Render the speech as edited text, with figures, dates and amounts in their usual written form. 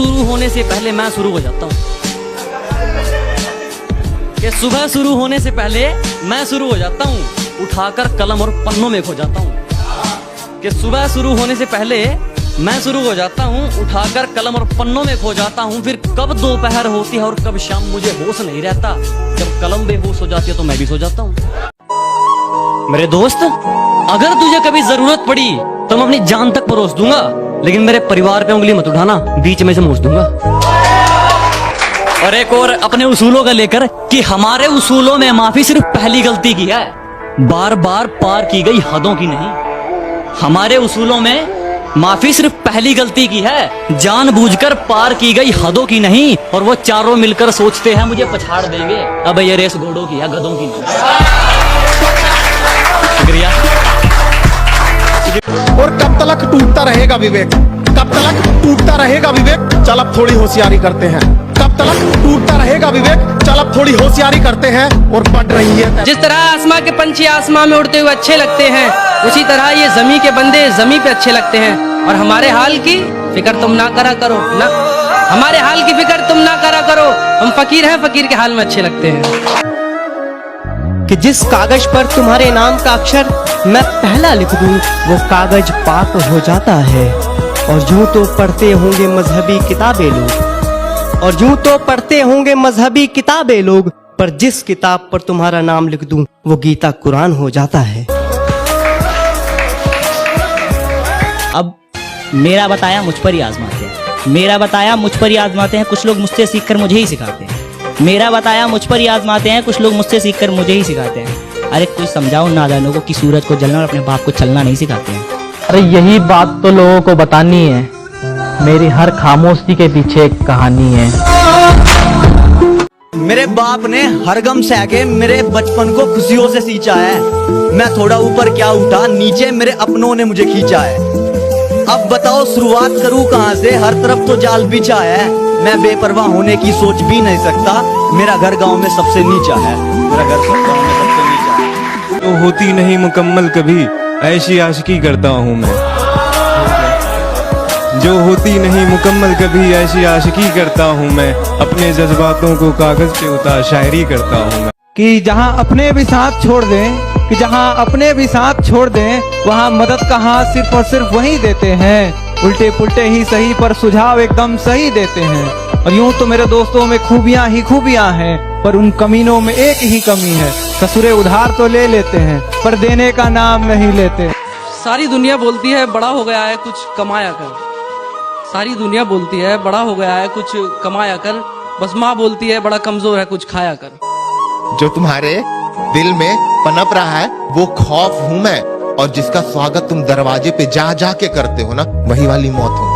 शुरू होने से पहले मैं शुरू हो जाता हूँ, कि सुबह शुरू होने से पहले मैं शुरू हो जाता हूँ, उठाकर कलम और पन्नों में खो जाता हूँ। कि सुबह शुरू होने से पहले मैं शुरू हो जाता हूँ, उठाकर कलम और पन्नों में खो जाता हूँ। फिर कब दोपहर होती है और कब शाम मुझे होश नहीं रहता। जब कलम बेहोश हो जाती है तो मैं भी सो जाता हूँ। मेरे दोस्त, अगर तुझे कभी जरूरत पड़ी तो मैं अपनी जान तक परोस दूंगा, लेकिन मेरे परिवार पे उंगली मत उठाना, बीच में से मोच दूंगा। और एक और अपने उसूलों का लेकर कि हमारे उसूलों में माफी सिर्फ पहली गलती की है, बार बार पार की गई हदों की नहीं। हमारे उसूलों में माफी सिर्फ पहली गलती की है, जानबूझकर पार की गई हदों की नहीं। और वो चारों मिलकर सोचते हैं मुझे पछाड़ देंगे, अब ये रेस घोड़ों की है, गधों की नहीं। शुक्रिया। और कब तक टूटता रहेगा विवेक, कब तक टूटता रहेगा विवेक, चल अब थोड़ी होशियारी करते हैं। कब तक टूटता रहेगा विवेक, चल अब थोड़ी होशियारी करते हैं। और बढ़ रही है जिस तरह आसमां के पंछी आसमां में उड़ते हुए अच्छे लगते हैं, उसी तरह ये जमी के बंदे जमी पे अच्छे लगते हैं। और हमारे हाल की फिक्र तुम ना करा करो ना, हमारे हाल की फिक्र तुम ना करा करो, हम फकीर हैं, फकीर के हाल में अच्छे लगते हैं। कि जिस कागज पर तुम्हारे नाम का अक्षर मैं पहला लिख दूं, वो कागज पाक हो जाता है। और यूं तो पढ़ते होंगे मजहबी किताबें लोग, और यूं तो पढ़ते होंगे मजहबी किताबें लोग, पर जिस किताब पर तुम्हारा नाम लिख दूं, वो गीता कुरान हो जाता है। अब मेरा बताया मुझ पर ही आजमाते हैं, मेरा बताया मुझ पर ही आजमाते हैं। कुछ लोग मुझसे सीखकर मुझे ही सिखाते हैं। मेरा बताया मुझ पर ही आजमाते हैं, कुछ लोग मुझसे सीखकर मुझे ही सिखाते हैं। अरे कोई समझाओ नादानों को कि सूरज को जलना और अपने बाप को चलना नहीं सिखाते हैं। अरे यही बात तो लोगों को बतानी है, मेरी हर खामोशी के पीछे एक कहानी है। मेरे बाप ने हर गम सह के मेरे बचपन को खुशियों से सींचा है। मैं थोड़ा ऊपर क्या उठा, नीचे मेरे अपनों ने मुझे खींचा है। अब बताओ शुरुआत करूं कहां से, हर तरफ तो जाल बिछा है। मैं बेपरवाह होने की सोच भी नहीं सकता, मेरा घर गांव में सबसे नीचा है, मेरा घर गांव में सबसे नीचा है। तो होती नहीं मुकम्मल कभी ऐसी आशिकी करता हूँ मैं, जो होती नहीं मुकम्मल कभी ऐसी आशिकी करता हूँ मैं। अपने जज्बातों को कागज पे उतार शायरी करता हूँ मैं। कि जहाँ अपने भी साथ छोड़ दें, कि जहाँ अपने भी साथ छोड़ दें, वहाँ मदद का हाथ सिर्फ और सिर्फ वही देते हैं। उल्टे पुल्टे ही सही पर सुझाव एकदम सही देते हैं। और यूं तो मेरे दोस्तों में खूबियां ही खूबियां हैं, पर उन कमीनों में एक ही कमी है, ससुरे उधार तो ले लेते हैं पर देने का नाम नहीं लेते। सारी दुनिया बोलती है बड़ा हो गया है कुछ कमाया कर, सारी दुनिया बोलती है बड़ा हो गया है कुछ कमाया कर, बस माँ बोलती है बड़ा कमजोर है कुछ खाया कर। जो तुम्हारे दिल में पनप रहा है वो खौफ हूं मैं, और जिसका स्वागत तुम दरवाजे पे जा जा के करते हो ना, वही वाली मौत हो।